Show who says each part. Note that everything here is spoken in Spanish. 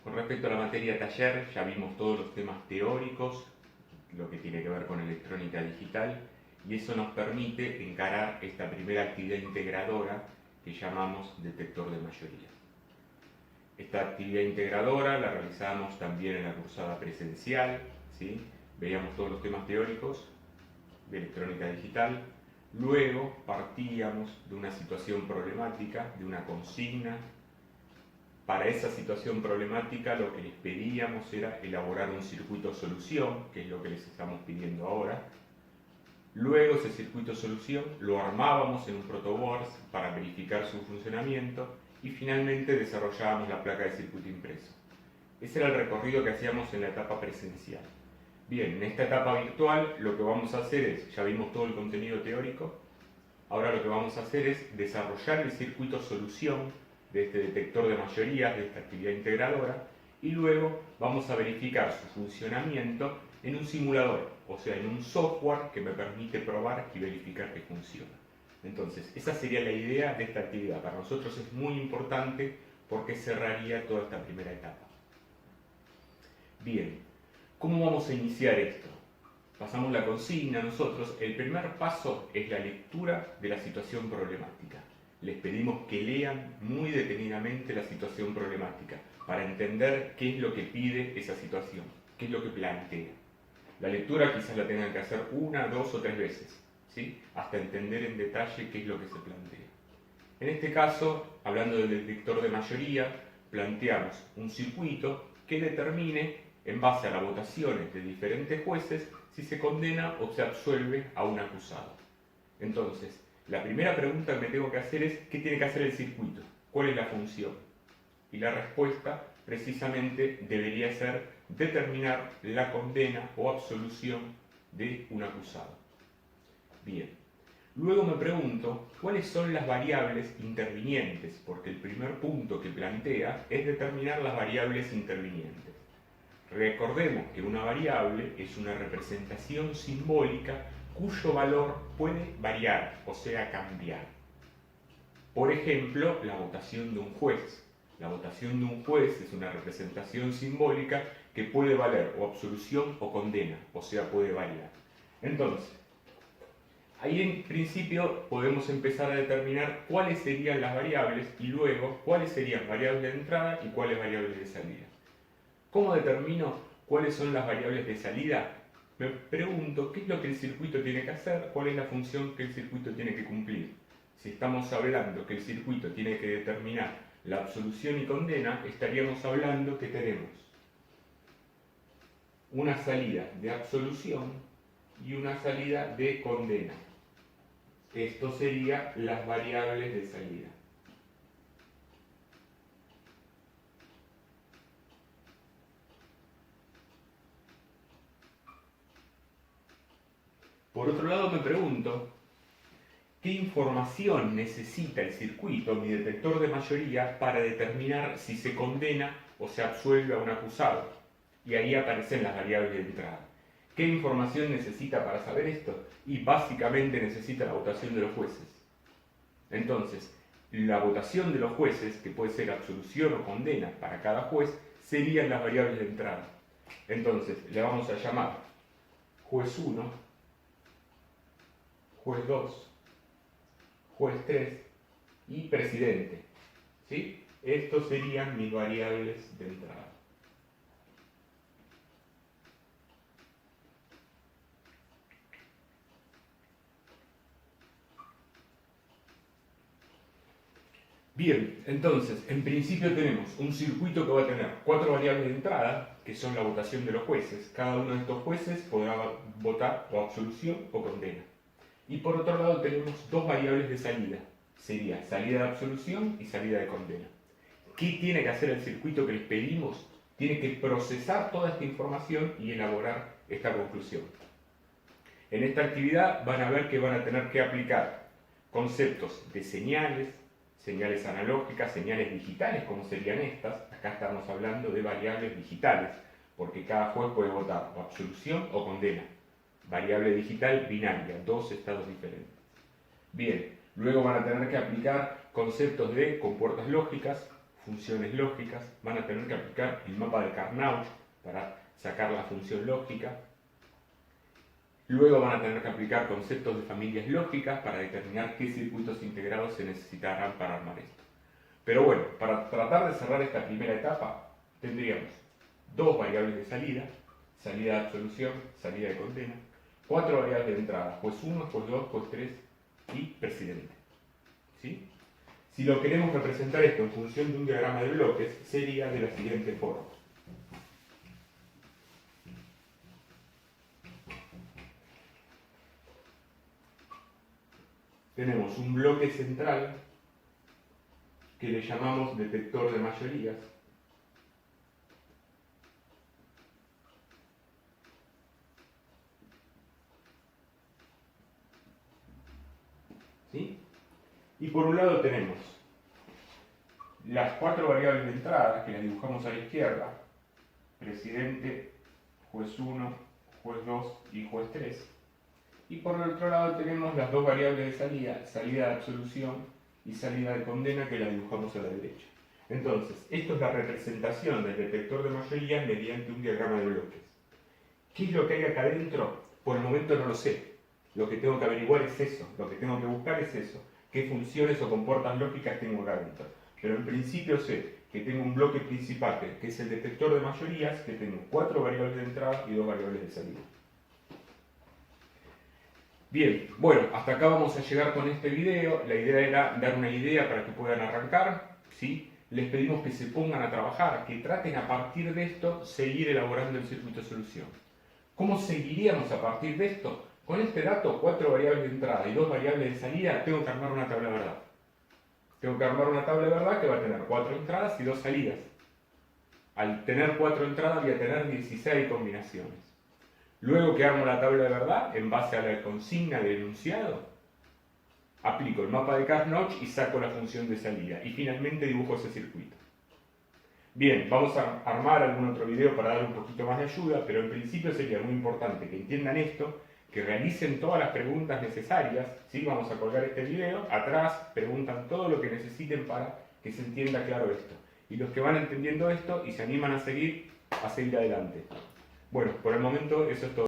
Speaker 1: Con respecto a la materia taller, ya vimos todos los temas teóricos, lo que tiene que ver con electrónica digital, y eso nos permite encarar esta primera actividad integradora que llamamos detector de mayoría. Esta actividad integradora la realizamos también en la cursada presencial, ¿sí? Veíamos todos los temas teóricos de electrónica digital. Luego partíamos de una situación problemática, de una consigna. Para esa situación problemática lo que les pedíamos era elaborar un circuito solución, que es lo que les estamos pidiendo ahora. Luego ese circuito solución lo armábamos en un protoboard para verificar su funcionamiento y finalmente desarrollábamos la placa de circuito impreso. Ese era el recorrido que hacíamos en la etapa presencial. Bien, en esta etapa virtual lo que vamos a hacer es, ya vimos todo el contenido teórico, ahora lo que vamos a hacer es desarrollar el circuito solución de este detector de mayorías, de esta actividad integradora, y luego vamos a verificar su funcionamiento en un simulador, o sea, en un software que me permite probar y verificar que funciona. Entonces, esa sería la idea de esta actividad. Para nosotros es muy importante porque cerraría toda esta primera etapa. Bien, ¿cómo vamos a iniciar esto? Pasamos la consigna nosotros. El primer paso es la lectura de la situación problemática. Les pedimos que lean muy detenidamente la situación problemática para entender qué es lo que pide esa situación, qué es lo que plantea. La lectura quizás la tengan que hacer una, dos o tres veces, ¿sí? Hasta entender en detalle qué es lo que se plantea. En este caso, hablando del detector de mayoría, planteamos un circuito que determine, en base a las votaciones de diferentes jueces, si se condena o se absuelve a un acusado. Entonces, la primera pregunta que me tengo que hacer es, ¿qué tiene que hacer el circuito? ¿Cuál es la función? Y la respuesta, precisamente, debería ser determinar la condena o absolución de un acusado. Bien. Luego me pregunto, ¿cuáles son las variables intervinientes? Porque el primer punto que plantea es determinar las variables intervinientes. Recordemos que una variable es una representación simbólica cuyo valor puede variar, o sea, cambiar. Por ejemplo, la votación de un juez. La votación de un juez es una representación simbólica que puede valer o absolución o condena, o sea, puede variar. Entonces, ahí en principio podemos empezar a determinar cuáles serían las variables y luego cuáles serían variables de entrada y cuáles variables de salida. ¿Cómo determino cuáles son las variables de salida? Me pregunto qué es lo que el circuito tiene que hacer, cuál es la función que el circuito tiene que cumplir. Si estamos hablando que el circuito tiene que determinar la absolución y condena, estaríamos hablando que tenemos una salida de absolución y una salida de condena. Esto serían las variables de salida. Por otro lado me pregunto, ¿qué información necesita el circuito, mi detector de mayoría, para determinar si se condena o se absuelve a un acusado? Y ahí aparecen las variables de entrada. ¿Qué información necesita para saber esto? Y básicamente necesita la votación de los jueces. Entonces, la votación de los jueces, que puede ser absolución o condena para cada juez, serían las variables de entrada. Entonces, le vamos a llamar juez 1, juez 2, juez 3 y presidente. ¿Sí? Estos serían mis variables de entrada. Bien, entonces, en principio tenemos un circuito que va a tener 4 variables de entrada, que son la votación de los jueces. Cada uno de estos jueces podrá votar o absolución o condena. Y por otro lado tenemos 2 variables de salida. Sería salida de absolución y salida de condena. ¿Qué tiene que hacer el circuito que les pedimos? Tiene que procesar toda esta información y elaborar esta conclusión. En esta actividad van a ver que van a tener que aplicar conceptos de señales, señales analógicas, señales digitales, como serían estas. Acá estamos hablando de variables digitales, porque cada juez puede votar o absolución o condena. Variable digital binaria, 2 estados diferentes. Bien, luego van a tener que aplicar conceptos de compuertas lógicas, funciones lógicas, van a tener que aplicar el mapa de Carnot para sacar la función lógica. Luego van a tener que aplicar conceptos de familias lógicas para determinar qué circuitos integrados se necesitarán para armar esto. Pero bueno, para tratar de cerrar esta primera etapa, tendríamos dos variables de salida, salida de absolución, salida de condena, cuatro variables de entrada, juez 1, juez 2, juez 3 y presidente. ¿Sí? Si lo queremos representar esto en función de un diagrama de bloques, sería de la siguiente forma. Tenemos un bloque central que le llamamos detector de mayorías. ¿Sí? Y por un lado tenemos las cuatro variables de entrada, que las dibujamos a la izquierda, presidente, juez 1, juez 2 y juez 3. Y por el otro lado tenemos las dos variables de salida, salida de absolución y salida de condena, que la dibujamos a la derecha. Entonces, esto es la representación del detector de mayorías mediante un diagrama de bloques. ¿Qué es lo que hay acá adentro? Por el momento no lo sé. Lo que tengo que averiguar es eso, lo que tengo que buscar es eso. ¿Qué funciones o comportas lógicas tengo acá adentro? Pero en principio sé que tengo un bloque principal, que es el detector de mayorías, que tengo cuatro variables de entrada y dos variables de salida. Bien, bueno, hasta acá vamos a llegar con este video. La idea era dar una idea para que puedan arrancar, ¿sí? Les pedimos que se pongan a trabajar, que traten a partir de esto seguir elaborando el circuito de solución. ¿Cómo seguiríamos a partir de esto? Con este dato, cuatro variables de entrada y dos variables de salida, tengo que armar una tabla de verdad. Tengo que armar una tabla de verdad que va a tener cuatro entradas y dos salidas. Al tener cuatro entradas voy a tener 16 combinaciones. Luego que armo la tabla de verdad, en base a la consigna del enunciado, aplico el mapa de Carnot y saco la función de salida. Y finalmente dibujo ese circuito. Bien, vamos a armar algún otro video para dar un poquito más de ayuda, pero en principio sería muy importante que entiendan esto, que realicen todas las preguntas necesarias, ¿sí? Vamos a colgar este video, atrás preguntan todo lo que necesiten para que se entienda claro esto. Y los que van entendiendo esto y se animan a seguir adelante. Bueno, por el momento eso es todo.